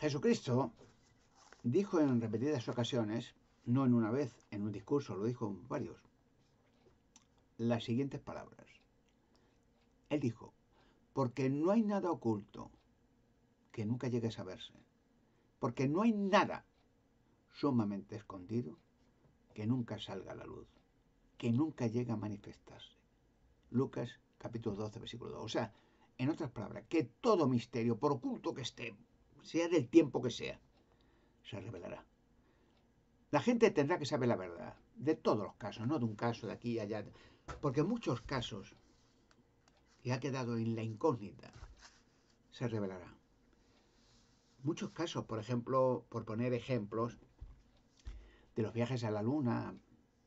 Jesucristo dijo en repetidas ocasiones, no en una vez, en un discurso, lo dijo en varios, las siguientes palabras. Él dijo, porque no hay nada oculto que nunca llegue a saberse, porque no hay nada sumamente escondido que nunca salga a la luz, que nunca llegue a manifestarse. Lucas capítulo 12, versículo 2. O sea, en otras palabras, que todo misterio, por oculto que esté, sea del tiempo que sea, se revelará. La gente tendrá que saber la verdad, de todos los casos, no de un caso de aquí y allá, porque en muchos casos que ha quedado en la incógnita, se revelará. Muchos casos, por ejemplo, por poner ejemplos, de los viajes a la Luna,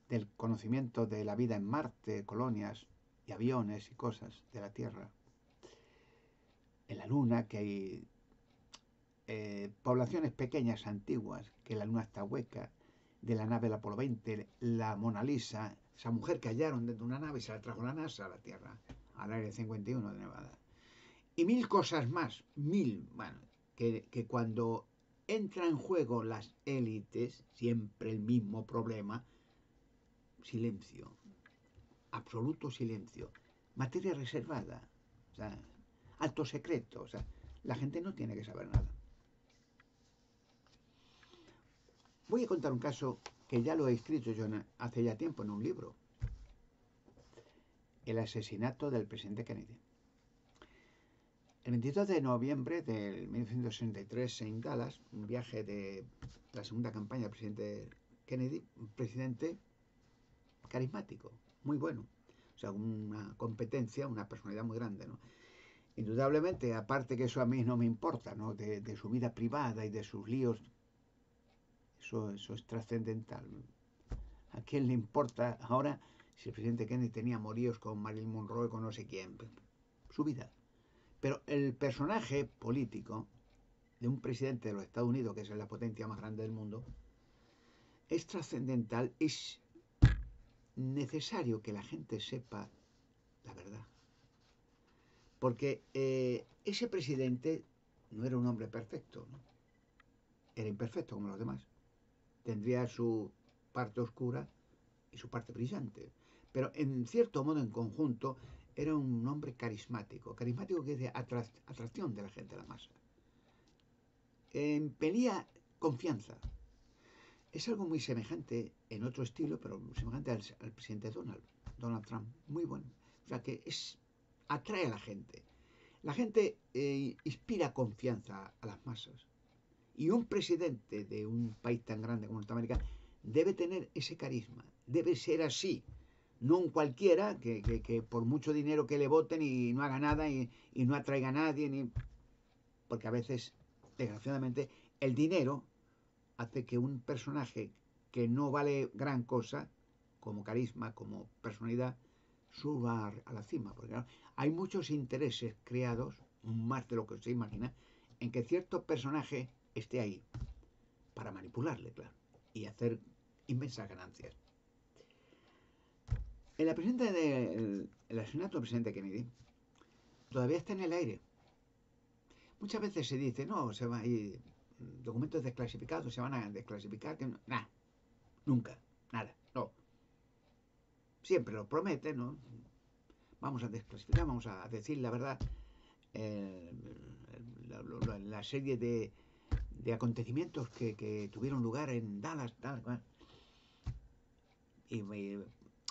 del conocimiento de la vida en Marte, colonias y aviones y cosas de la Tierra. En la Luna, que hay poblaciones pequeñas, antiguas, que la Luna está hueca, de la nave del Apolo 20, la Mona Lisa, esa mujer que hallaron dentro de una nave y se la trajo la NASA a la Tierra, al Área 51 de Nevada. Y mil cosas más, bueno, que cuando entra en juego las élites, siempre el mismo problema, silencio, absoluto silencio, materia reservada, o sea, alto secreto, o sea, la gente no tiene que saber nada. Voy a contar un caso que ya lo he escrito yo hace ya tiempo en un libro. El asesinato del presidente Kennedy. El 22 de noviembre de 1963 en Dallas, un viaje de la segunda campaña del presidente Kennedy, un presidente carismático, muy bueno. O sea, una competencia, una personalidad muy grande, ¿no? Indudablemente, aparte que eso a mí no me importa, ¿no? De su vida privada y de sus líos, eso es trascendental. ¿A quién le importa ahora si el presidente Kennedy tenía amoríos con Marilyn Monroe, con no sé quién? Su vida. Pero el personaje político de un presidente de los Estados Unidos, que es la potencia más grande del mundo, es trascendental, es necesario que la gente sepa la verdad. Porque ese presidente no era un hombre perfecto, ¿no? Era imperfecto como los demás. Tendría su parte oscura y su parte brillante. Pero en cierto modo, en conjunto, era un hombre carismático. Carismático que es de atracción de la gente a la masa. Impelía confianza. Es algo muy semejante, en otro estilo, pero semejante al presidente Donald Trump. Muy bueno. O sea que atrae a la gente. La gente inspira confianza a las masas. Y un presidente de un país tan grande como Norteamérica debe tener ese carisma. Debe ser así. No un cualquiera que por mucho dinero que le voten y no haga nada y no atraiga a nadie. Porque a veces, desgraciadamente, el dinero hace que un personaje que no vale gran cosa, como carisma, como personalidad, suba a la cima. Porque claro, hay muchos intereses creados, más de lo que se imagina, en que cierto personaje esté ahí para manipularle, claro, y hacer inmensas ganancias. El asesinato del presidente Kennedy todavía está en el aire. Muchas veces se dice, no, se va a ir documentos desclasificados, se van a desclasificar, que no, nada, nunca, nada, no. Siempre lo prometen, ¿no? Vamos a desclasificar, vamos a decir la verdad. La serie de acontecimientos que tuvieron lugar en Dallas,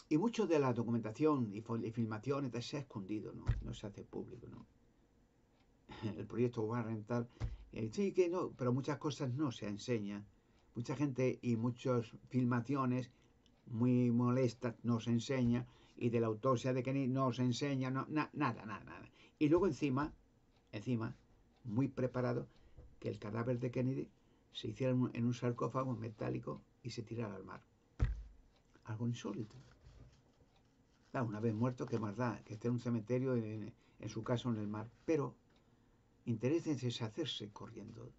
y mucho de la documentación y filmaciones se ha escondido, no se hace público, ¿no? El proyecto Warren tal, sí que no, pero muchas cosas no se enseñan. Mucha gente y muchas filmaciones muy molestas no se enseña, y de la autopsia de Kennedy no se enseña, nada. Y luego encima, muy preparado, que el cadáver de Kennedy se hiciera en un sarcófago metálico y se tirara al mar. Algo insólito. Claro, una vez muerto, ¿qué más da? Que esté en un cementerio, en su caso en el mar. Pero interés en deshacerse corriendo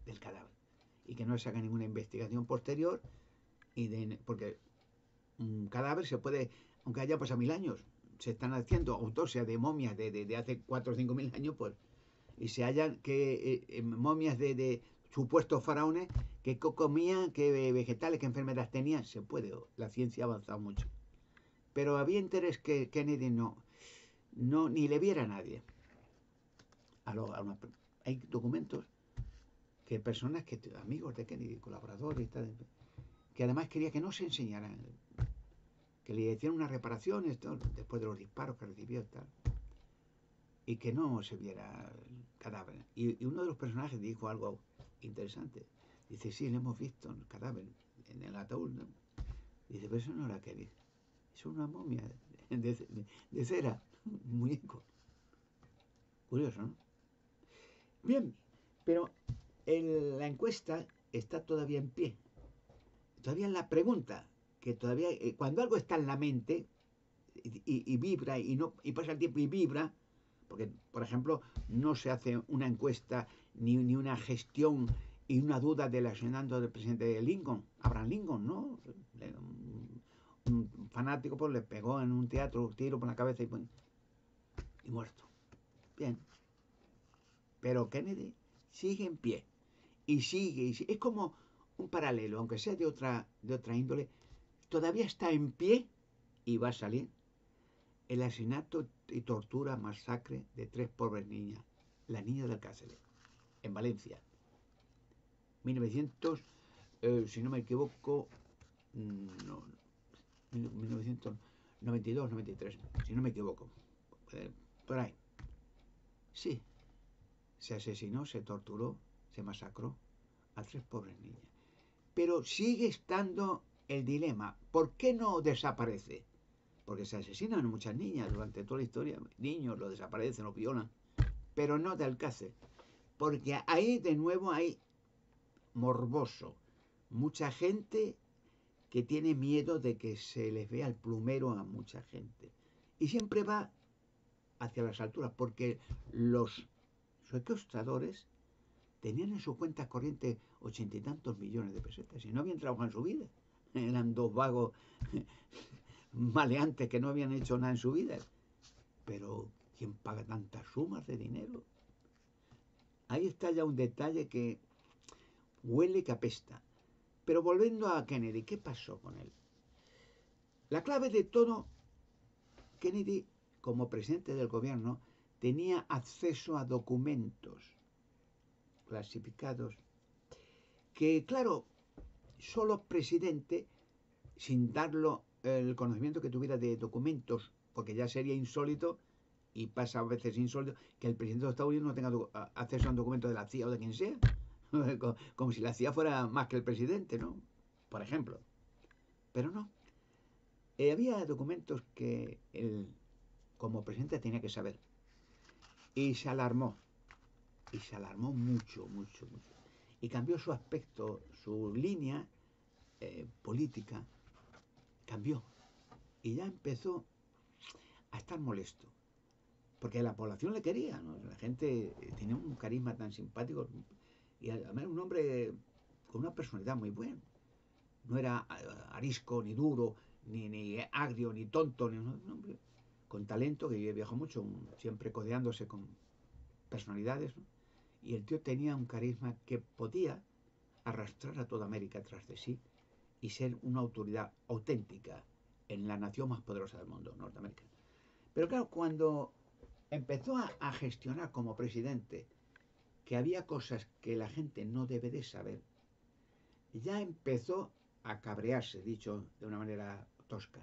del cadáver y que no se haga ninguna investigación posterior, porque un cadáver se puede, aunque haya pasado 1000 años, se están haciendo autopsias de momias de hace 4 o 5 mil años, pues, y se hallan que momias de supuestos faraones, qué comían, qué vegetales, qué enfermedades tenían. Se puede, la ciencia ha avanzado mucho. Pero había interés que Kennedy no ni le viera a nadie. Hay documentos que personas, amigos de Kennedy, colaboradores y tal, que además quería que no se enseñaran, que le hicieran una reparación después de los disparos que recibió tal, y que no se viera el cadáver. Y uno de los personajes dijo algo interesante. Dice, sí, le hemos visto el cadáver en el ataúd, ¿no? Dice, pero eso no era Kennedy, es una momia de cera, un muñeco. Curioso, ¿no? Bien, pero la encuesta está todavía en pie. Todavía en la pregunta, que todavía, cuando algo está en la mente y vibra y pasa el tiempo y vibra, porque, por ejemplo, no se hace una encuesta ni una gestión y una duda del asesinato del presidente Lincoln, Abraham Lincoln, ¿no? Un fanático pues le pegó en un teatro un tiro por la cabeza y muerto. Bien. Pero Kennedy sigue en pie. Y sigue. Es como un paralelo, aunque sea de otra índole, todavía está en pie y va a salir el asesinato y tortura, masacre de 3 pobres niñas, la niña del Cáceres, en Valencia. 1900, si no me equivoco, no, 1992, 93, si no me equivoco, por ahí. Sí, se asesinó, se torturó, se masacró a 3 pobres niñas. Pero sigue estando el dilema, ¿por qué no desaparece? Porque se asesinan muchas niñas durante toda la historia, niños lo desaparecen, lo violan, pero no de Alcácer, porque ahí de nuevo hay morboso, mucha gente que tiene miedo de que se les vea el plumero a mucha gente, y siempre va hacia las alturas, porque los secuestradores tenían en su cuenta corriente 80 y tantos millones de pesetas y no habían trabajado en su vida, eran dos vagos maleantes que no habían hecho nada en su vida. Pero ¿quién paga tantas sumas de dinero? Ahí está ya un detalle que huele que apesta. Pero volviendo a Kennedy, ¿qué pasó con él? La clave de todo, Kennedy, como presidente del gobierno, tenía acceso a documentos clasificados que, claro, solo presidente, sin darlo el conocimiento que tuviera de documentos, porque ya sería insólito, y pasa a veces insólito, que el presidente de Estados Unidos no tenga acceso a un documento de la CIA o de quien sea, como si la CIA fuera más que el presidente, ¿no? Por ejemplo. Pero no. Había documentos que él, como presidente, tenía que saber. Y se alarmó. Y se alarmó mucho, mucho, mucho. Y cambió su aspecto, su línea política, cambió. Y ya empezó a estar molesto. Porque la población le quería, ¿no? La gente tenía un carisma tan simpático y además un hombre con una personalidad muy buena. No era arisco, ni duro, ni agrio, ni tonto, ni un hombre con talento, que viajó mucho, siempre codeándose con personalidades, ¿no? Y el tío tenía un carisma que podía arrastrar a toda América tras de sí y ser una autoridad auténtica en la nación más poderosa del mundo, Norteamérica. Pero claro, cuando empezó a gestionar como presidente que había cosas que la gente no debe de saber, ya empezó a cabrearse, dicho de una manera tosca,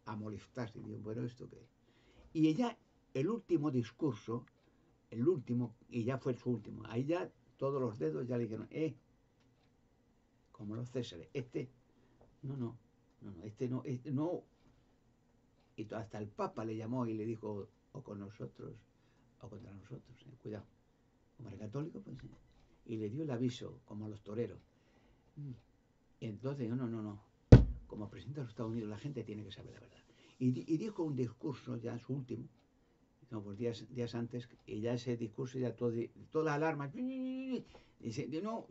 a molestarse, y digo, bueno, ¿esto qué? Y ya el último discurso, el último, y ya fue su último, ahí ya todos los dedos ya le dijeron, como los Césares, este no, y hasta el Papa le llamó y le dijo, o con nosotros, o contra nosotros, cuidado. Como era católico, pues, y le dio el aviso, como a los toreros. Y entonces, no. Como presidente de los Estados Unidos, la gente tiene que saber la verdad. Y dijo un discurso, ya su último, no, pues días antes, y ya ese discurso, ya todas las alarmas, y dice, no,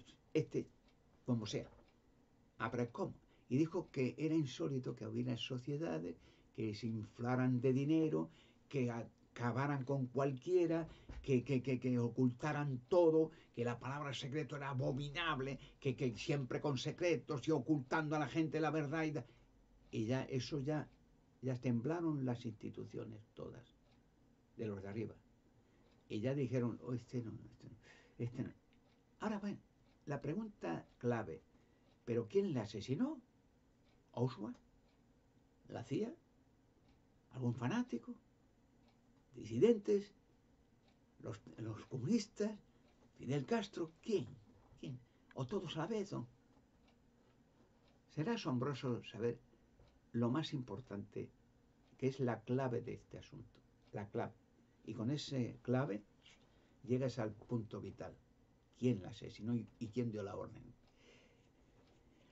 como sea. Ah, pero ¿cómo? Y dijo que era insólito que hubiera sociedades que se inflaran de dinero, que acabaran con cualquiera, que ocultaran todo, que la palabra secreto era abominable, que siempre con secretos y ocultando a la gente la verdad. Y ya eso ya temblaron las instituciones todas, de los de arriba. Y ya dijeron, oh, este no, este no. Ahora, bueno, la pregunta clave, ¿pero quién le asesinó? ¿Oswald? ¿La CIA? ¿Algún fanático? ¿Disidentes? ¿Los comunistas? ¿Fidel Castro? ¿Quién? ¿O todos a la vez? ¿No? Será asombroso saber lo más importante, que es la clave de este asunto. La clave. Y con ese clave llegas al punto vital. ¿Quién la asesinó y quién dio la orden?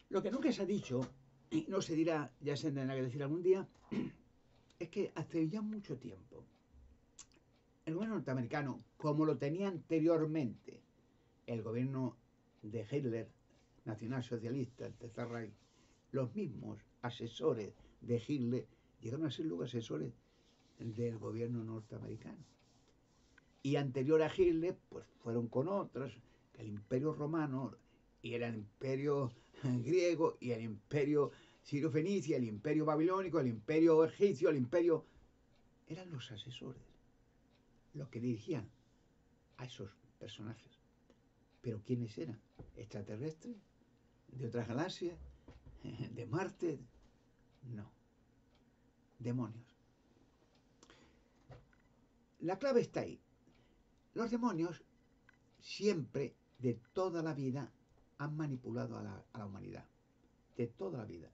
Lo que nunca se ha dicho, y no se dirá, ya se tendrá que decir algún día, es que hace ya mucho tiempo el gobierno norteamericano, como lo tenía anteriormente el gobierno de Hitler, nacionalsocialista, el Tercer Reich, los mismos asesores de Hitler llegaron a ser luego asesores del gobierno norteamericano. Y anterior a Hitler, pues fueron con otros, que el Imperio Romano, y era el Imperio griego, y el Imperio sirio-fenicia, el Imperio babilónico, el Imperio egipcio, el Imperio... Eran los asesores los que dirigían a esos personajes. ¿Pero quiénes eran? ¿Extraterrestres? ¿De otras galaxias? ¿De Marte? No. Demonios. La clave está ahí. Los demonios siempre, de toda la vida, han manipulado a la humanidad. De toda la vida.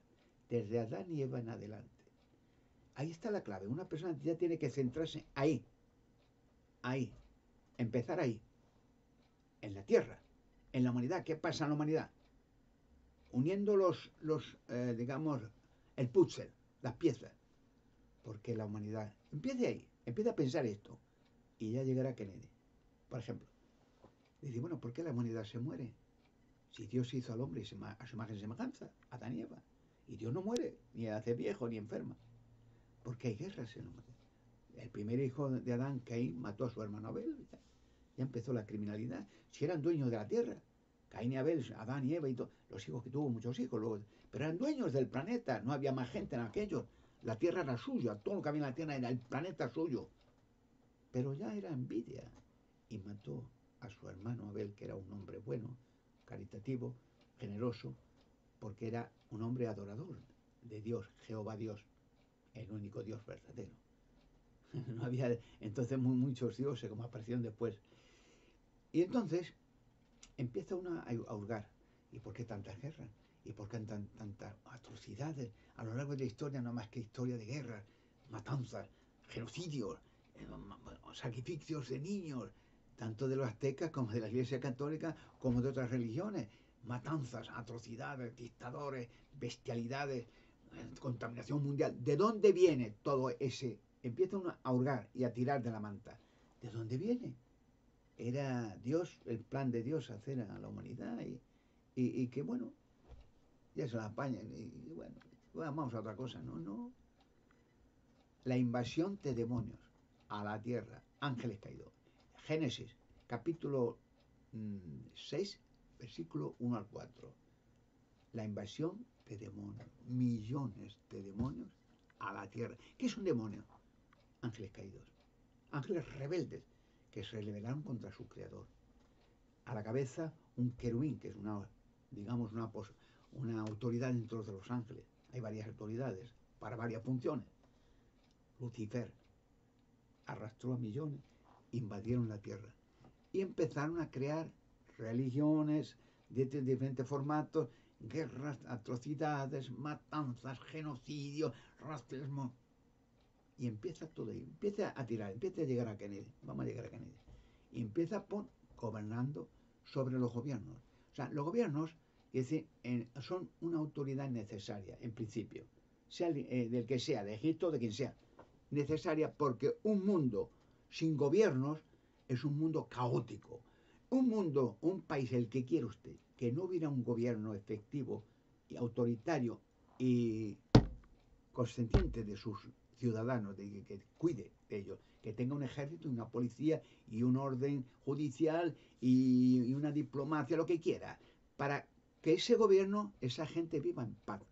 Desde Adán y Eva en adelante. Ahí está la clave. Una persona ya tiene que centrarse ahí. Ahí. Empezar ahí. En la Tierra. En la humanidad. ¿Qué pasa en la humanidad? Uniendo digamos, el puzzle, las piezas. Porque la humanidad... Empiece ahí. Empieza a pensar esto. Y ya llegará Kennedy. Por ejemplo. Dice, bueno, ¿por qué la humanidad se muere? Si Dios hizo al hombre a su imagen y semejanza, Adán y Eva. Y Dios no muere, ni hace viejo, ni enferma. Porque hay guerras en la humanidad. El primer hijo de Adán, Caín, mató a su hermano Abel. Ya empezó la criminalidad. Si eran dueños de la tierra, Caín y Abel, Adán y Eva y todo, los hijos que tuvo, muchos hijos, luego, pero eran dueños del planeta, no había más gente en aquello. La tierra era suya, todo lo que había en la tierra era el planeta suyo. Pero ya era envidia y mató a su hermano Abel, que era un hombre bueno, caritativo, generoso, porque era un hombre adorador de Dios, Jehová Dios, el único Dios verdadero. No había entonces muchos dioses como aparecieron después. Y entonces empieza uno a hurgar. ¿Y por qué tantas guerras? ¿Y por qué tantas atrocidades? A lo largo de la historia no más que historia de guerras, matanzas, genocidios, sacrificios de niños, tanto de los aztecas como de la Iglesia Católica, como de otras religiones. Matanzas, atrocidades, dictadores, bestialidades, contaminación mundial. ¿De dónde viene todo ese? Empieza uno a hurgar y a tirar de la manta. ¿De dónde viene? Era Dios, el plan de Dios hacer a la humanidad y que bueno, ya se la apañan y bueno, vamos a otra cosa, no. La invasión de demonios a la tierra, ángeles caídos. Génesis, capítulo 6, versículo 1 al 4. La invasión de demonios, millones de demonios a la tierra. ¿Qué es un demonio? Ángeles caídos, ángeles rebeldes que se rebelaron contra su creador. A la cabeza un querubín, que es digamos, una autoridad dentro de los ángeles. Hay varias autoridades para varias funciones. Lucifer arrastró a millones, invadieron la tierra y empezaron a crear religiones de diferentes formatos, guerras, atrocidades, matanzas, genocidios, racismo. Y empieza todo ahí, empieza a tirar, empieza a llegar a Kennedy, vamos a llegar a Kennedy. Y empieza gobernando sobre los gobiernos. O sea, los gobiernos, es decir, son una autoridad necesaria, en principio, sea del que sea, de Egipto, de quien sea, necesaria porque un mundo sin gobiernos es un mundo caótico. Un país, el que quiera usted, que no hubiera un gobierno efectivo y autoritario y consentiente de sus ciudadanos, que cuide aquello, que tenga un ejército y una policía y un orden judicial y una diplomacia, lo que quiera, para que ese gobierno, esa gente viva en paz,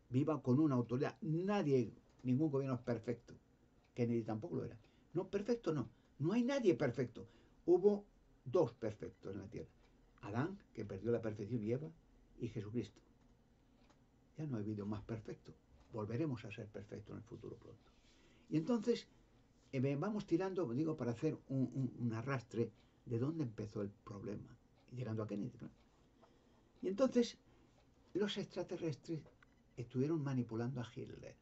viva con una autoridad. Nadie, ningún gobierno es perfecto. Kennedy tampoco lo era. No, perfecto no. No hay nadie perfecto. Hubo dos perfectos en la tierra. Adán, que perdió la perfección, y Eva, y Jesucristo. Ya no ha habido más perfecto. Volveremos a ser perfectos en el futuro pronto. Y entonces vamos tirando, digo, para hacer un arrastre de dónde empezó el problema, llegando a Kennedy, ¿no? Y entonces los extraterrestres estuvieron manipulando a Hitler.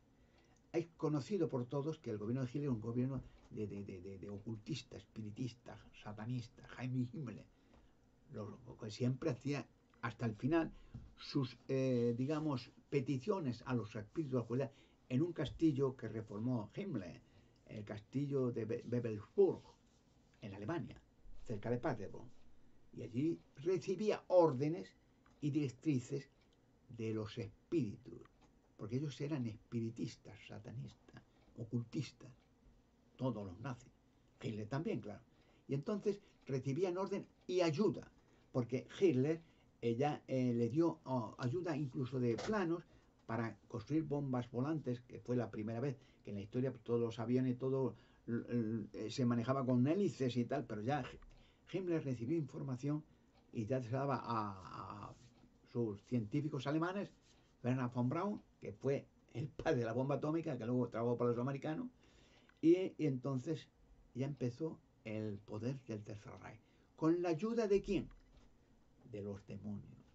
Es conocido por todos que el gobierno de Hitler era un gobierno de ocultista, espiritista, satanista, Jaime Himmler, lo que siempre hacía hasta el final sus, digamos, peticiones a los espíritus de la oscuridad en un castillo que reformó Himmler, el castillo de Bebelsburg, en Alemania, cerca de Paderborn. Y allí recibía órdenes y directrices de los espíritus, porque ellos eran espiritistas, satanistas, ocultistas, todos los nazis, Hitler también, claro. Y entonces recibían orden y ayuda, porque Hitler le dio ayuda incluso de planos para construir bombas volantes, que fue la primera vez que en la historia todos los aviones, todo se manejaba con hélices y tal, pero ya Himmler recibió información y ya se daba a sus científicos alemanes, Werner von Braun, que fue el padre de la bomba atómica, que luego trabajó para los americanos, y entonces ya empezó el poder del Tercer Reich. ¿Con la ayuda de quién? De los demonios.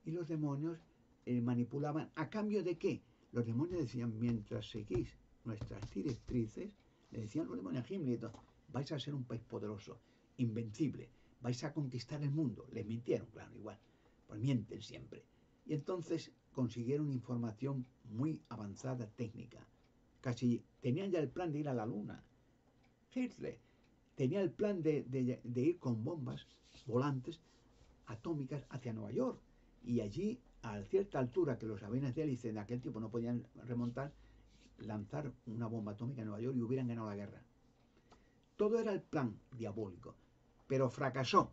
Y los demonios manipulaban, ¿a cambio de qué? Los demonios decían, mientras seguís nuestras directrices, le decían los demonios a Himmler, vais a ser un país poderoso, invencible, vais a conquistar el mundo. Les mintieron, claro, igual, pues mienten siempre. Y entonces consiguieron información muy avanzada técnica. Casi tenían ya el plan de ir a la luna. Hitler tenía el plan de ir con bombas volantes atómicas hacia Nueva York. Y allí, a cierta altura que los aviones de hélice de aquel tiempo no podían remontar, lanzar una bomba atómica en Nueva York y hubieran ganado la guerra. Todo era el plan diabólico, pero fracasó,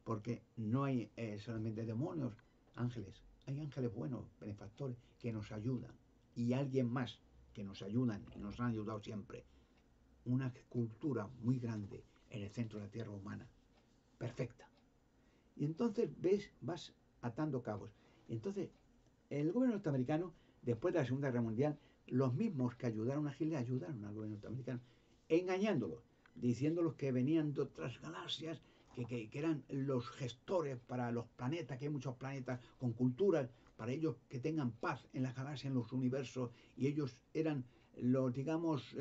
porque no hay solamente demonios, ángeles. Hay ángeles buenos, benefactores, que nos ayudan. Y alguien más que nos ayudan y nos han ayudado siempre. Una cultura muy grande en el centro de la tierra humana, perfecta. Y entonces vas atando cabos. Y entonces el gobierno norteamericano, después de la Segunda Guerra Mundial, los mismos que ayudaron a Hitler ayudaron al gobierno norteamericano, engañándolos, diciéndolos que venían de otras galaxias, que eran los gestores para los planetas, que hay muchos planetas con culturas, para ellos que tengan paz en las galaxias, en los universos, y ellos eran los, digamos,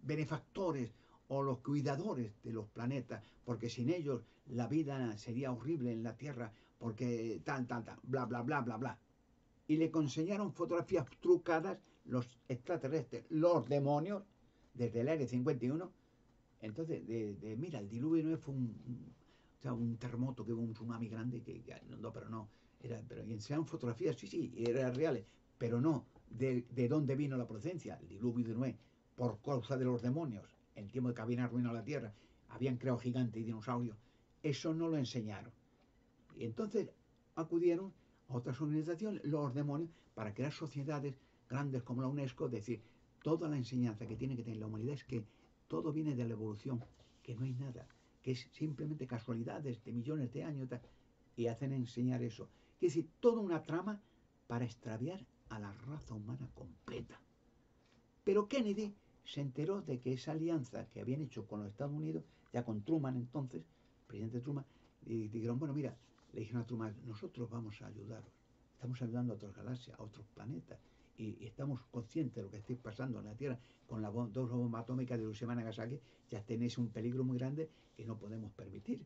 benefactores o los cuidadores de los planetas, porque sin ellos la vida sería horrible en la Tierra, porque tal, bla, bla, bla, bla, bla. Y le enseñaron fotografías trucadas, los extraterrestres, los demonios, desde el Área 51. Entonces, mira, el diluvio no fue o sea, un terremoto, que hubo un tsunami grande, no, pero no, pero y enseñaron fotografías, sí, eran reales, pero no de dónde vino la procedencia, el diluvio de Noé, por causa de los demonios, en el tiempo de que habían arruinado la tierra, habían creado gigantes y dinosaurios, eso no lo enseñaron. Y entonces acudieron a otras organizaciones, los demonios, para crear sociedades grandes como la UNESCO, decir, toda la enseñanza que tiene que tener la humanidad es que todo viene de la evolución, que no hay nada, que es simplemente casualidades de millones de años, y hacen enseñar eso. Es decir, toda una trama para extraviar a la raza humana completa. Pero Kennedy se enteró de que esa alianza que habían hecho con los Estados Unidos, ya con Truman entonces, presidente Truman, y dijeron, bueno, mira, le dijeron a Truman, nosotros vamos a ayudaros, estamos ayudando a otras galaxias, a otros planetas, y estamos conscientes de lo que estáis pasando en la Tierra con las dos bombas atómicas de Hiroshima y Nagasaki, ya tenéis un peligro muy grande que no podemos permitir,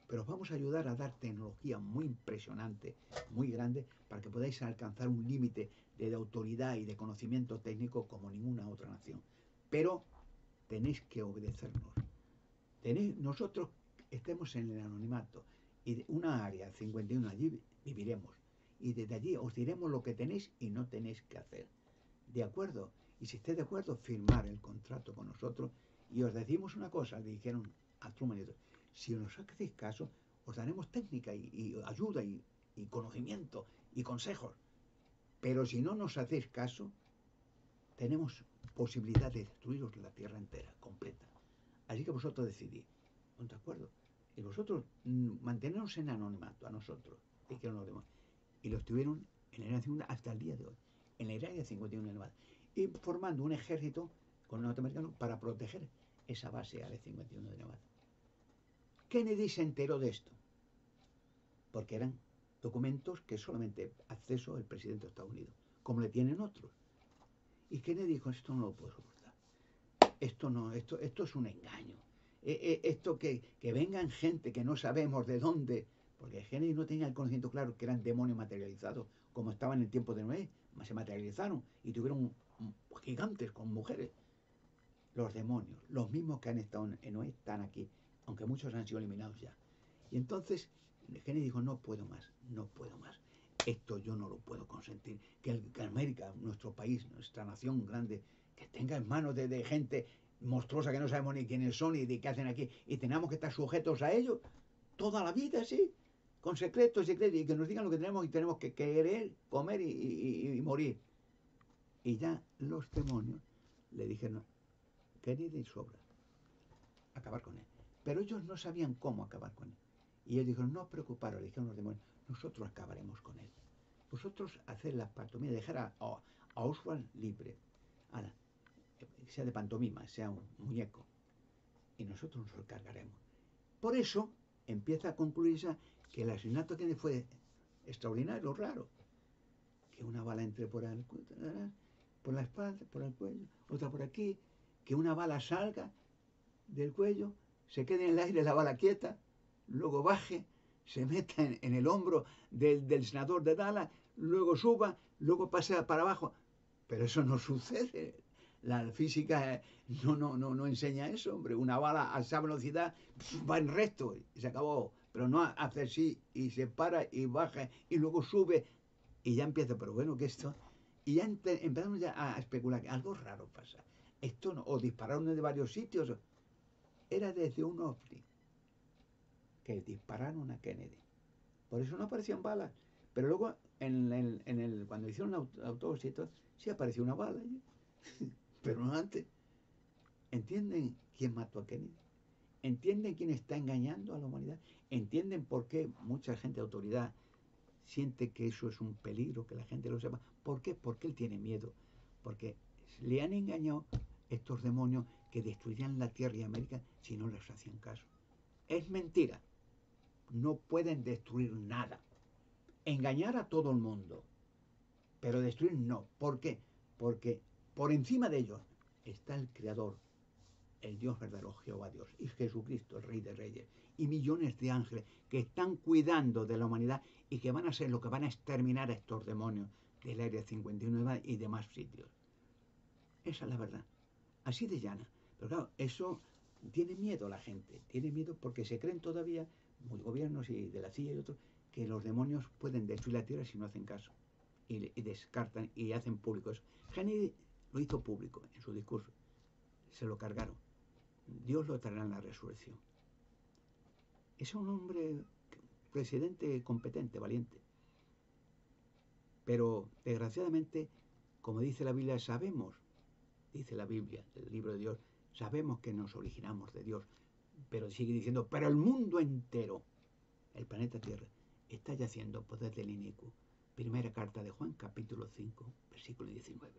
pero os vamos a ayudar a dar tecnología muy impresionante, muy grande, para que podáis alcanzar un límite de autoridad y de conocimiento técnico como ninguna otra nación. Pero tenéis que obedecernos. Nosotros estemos en el anonimato y de una área 51 allí viviremos. Y desde allí os diremos lo que tenéis y no tenéis que hacer. ¿De acuerdo? y si estáis de acuerdo, firmar el contrato con nosotros y os decimos una cosa, le dijeron a Truman y otros, si nos hacéis caso, os daremos técnica y ayuda y conocimiento y consejos, pero si no nos hacéis caso, tenemos posibilidad de destruiros la tierra entera, completa. Así que vosotros decidís, ¿de acuerdo? Y vosotros manteneros en anonimato a nosotros, dijeron los demás. Y lo estuvieron en el área 51 hasta el día de hoy, en el área 51 de Nevada, y formando un ejército con los norteamericanos para proteger esa base área 51 de Nevada. Kennedy se enteró de esto, porque eran documentos que solamente acceso el presidente de Estados Unidos, como le tienen otros. Y Kennedy dijo, esto no lo puedo soportar. Esto es un engaño. Esto que vengan gente que no sabemos de dónde, porque Kennedy no tenía el conocimiento claro que eran demonios materializados, como estaban en el tiempo de Noé, se materializaron y tuvieron gigantes con mujeres. Los demonios, los mismos que han estado en Noé, están aquí, aunque muchos han sido eliminados ya. Y entonces Kennedy dijo, no puedo más. Esto yo no lo puedo consentir. Que América, nuestro país, nuestra nación grande, que tenga en manos de gente monstruosa que no sabemos ni quiénes son y de qué hacen aquí, y tenemos que estar sujetos a ellos toda la vida, ¿sí? Con secretos, y que nos digan lo que tenemos y tenemos que querer, comer y morir. Y ya los demonios le dijeron, Kennedy sobra, acabar con él. Pero ellos no sabían cómo acabar con él. Y ellos dijeron, no os preocuparos, le dijeron los demonios, nosotros acabaremos con él. Vosotros haced la pantomima, dejar a Oswald libre. Ahora, que sea de pantomima, sea un muñeco. Y nosotros nos lo cargaremos. Por eso empieza a concluirse que el asesinato que fue extraordinario, raro. Que una bala entre por la espalda, por el cuello, otra por aquí, que una bala salga del cuello, se quede en el aire la bala quieta, luego baje, se meta en el hombro del senador de Dallas, luego suba, luego pase para abajo. Pero eso no sucede. La física no enseña eso, hombre. Una bala a esa velocidad va en recto y se acabó. Pero no hace así y se para y baja y luego sube y ya empieza. Pero bueno, que esto... Y ya empezamos ya a especular que algo raro pasa. Esto no, o dispararon de varios sitios. Era desde un ovni que dispararon a Kennedy. Por eso no aparecían balas. Pero luego, cuando hicieron la autopsia y todo, sí apareció una bala allí. Pero no antes. ¿Entienden quién mató a Kennedy? ¿Entienden quién está engañando a la humanidad? ¿Entienden por qué mucha gente de autoridad siente que eso es un peligro, que la gente lo sepa? ¿Por qué? Porque él tiene miedo. Porque le han engañado estos demonios que destruirían la Tierra y América si no les hacían caso. Es mentira. No pueden destruir nada. Engañar a todo el mundo, pero destruir no. ¿Por qué? Porque por encima de ellos está el Creador, el Dios verdadero, Jehová Dios, y Jesucristo, el Rey de Reyes, y millones de ángeles que están cuidando de la humanidad y que van a ser lo que van a exterminar a estos demonios del Área 51 y demás sitios. Esa es la verdad. Así de llana. Pero claro, eso tiene miedo a la gente. Tiene miedo porque se creen todavía, muchos gobiernos y de la CIA y otros, que los demonios pueden destruir la Tierra si no hacen caso. Y descartan y hacen público eso. Kennedy lo hizo público en su discurso. Se lo cargaron. Dios lo traerá en la resurrección. Es un hombre, presidente competente, valiente. Pero, desgraciadamente, como dice la Biblia, sabemos, dice la Biblia, el libro de Dios, sabemos que nos originamos de Dios, pero sigue diciendo, pero el mundo entero, el planeta Tierra, está yaciendo poder del inicuo. Primera carta de Juan, capítulo 5, versículo 19.